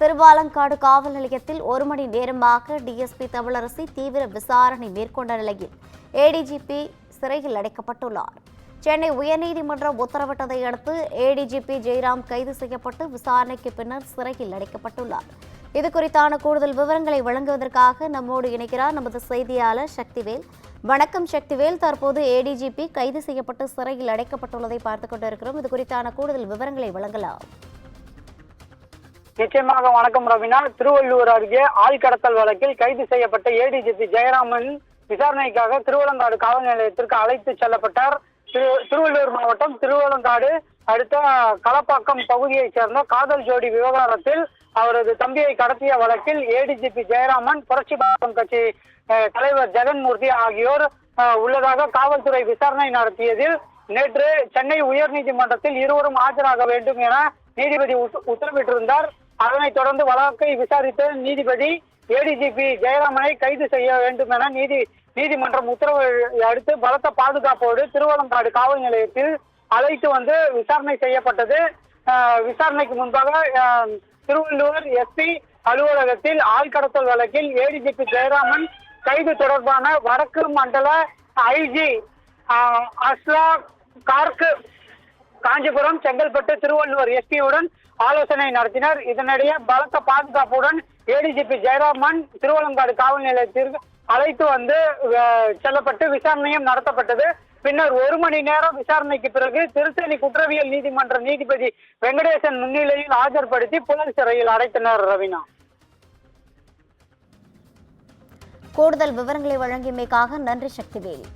திருவாலங்காடு காவல் நிலையத்தில் 1 மணி நேரமாக டிஎஸ்பி தமிழரசி தீவிர விசாரணை மேற்கொண்ட நிலையில் ஏடிஜிபி சிறையில் அடைக்கப்பட்டுள்ளார். சென்னை உயர்நீதிமன்றம் உத்தரவிட்டதை அடுத்து ஏடிஜிபி ஜெயராம் கைது செய்யப்பட்டு விசாரணைக்கு பின்னர் சிறையில் அடைக்கப்பட்டுள்ளார். இதுகுறித்தான கூடுதல் விவரங்களை வழங்குவதற்காக நம்மோடு இணைக்கிறார் நமது செய்தியாளர் சக்திவேல். வணக்கம் சக்திவேல். தற்போது ஏடிஜிபி கைது செய்யப்பட்டு சிறையில் அடைக்கப்பட்டுள்ளதை பார்த்துக் கொண்டிருக்கிறோம். இது குறித்தான கூடுதல் விவரங்களை வழங்கலாம். நிச்சயமாக வணக்கம் ரவினா. திருவள்ளூர் அருகே ஆள்கடத்தல் வழக்கில் கைது செய்யப்பட்ட ஏடிஜிபி ஜெயராமன் விசாரணைக்காக திருவலங்காடு காவல் நிலையத்திற்கு அழைத்து செல்லப்பட்டார். திருவள்ளூர் மாவட்டம் திருவலங்காடு அடுத்த களப்பாக்கம் பகுதியைச் சேர்ந்த காதல் ஜோடி விவகாரத்தில் அவரது தம்பியை கடத்திய வழக்கில் ஏடிஜிபி ஜெயராமன், புரட்சி பாரதம் கட்சி தலைவர் ஜெகன்மூர்த்தி ஆகியோர் உள்ளதாக காவல்துறை விசாரணை நடத்தியதில் நேற்று சென்னை உயர்நீதிமன்றத்தில் இருவரும் ஆஜராக வேண்டும் என நீதிபதி உத்தரவிட்டிருந்தார். அதனைத் தொடர்ந்து வழக்கை விசாரித்த நீதிபதி ஏடிஜிபி ஜெயராமனை கைது செய்ய வேண்டும் என நீதிமன்றம் உத்தரவை அடுத்து பலத்த பாதுகாப்போடு திருவலங்காடு காவல் நிலையத்தில் அழைத்து வந்து விசாரணை செய்யப்பட்டது. விசாரணைக்கு முன்பாக திருவள்ளூர் எஸ்பி அலுவலகத்தில் ஆள்கடத்தல் வழக்கில் ஏடிஜிபி ஜெயராமன் கைது தொடர்பான வடக்கு மண்டல ஐஜி அஸ்லா கார்க் காஞ்சிபுரம், செங்கல்பட்டு, திருவள்ளூர் எஸ்பியுடன் ஆலோசனை நடத்தினர். இதனிடையே பலத்த பாதுகாப்புடன் ஏடிஜிபி ஜெயராமன் திருவலங்காடு காவல் நிலையத்திற்கு அழைத்து வந்து செல்லப்பட்டு விசாரணையும் நடத்தப்பட்டது. பின்னர் 1 மணி நேரம் விசாரணைக்கு பிறகு திருத்தணி குற்றவியல் நீதிமன்ற நீதிபதி வெங்கடேசன் முன்னிலையில் ஆஜர்படுத்தி புழல் சிறையில் அடைத்தனர். ரவினா, கூடுதல் விவரங்களை வழங்கியமைக்காக நன்றி சக்திவேல்.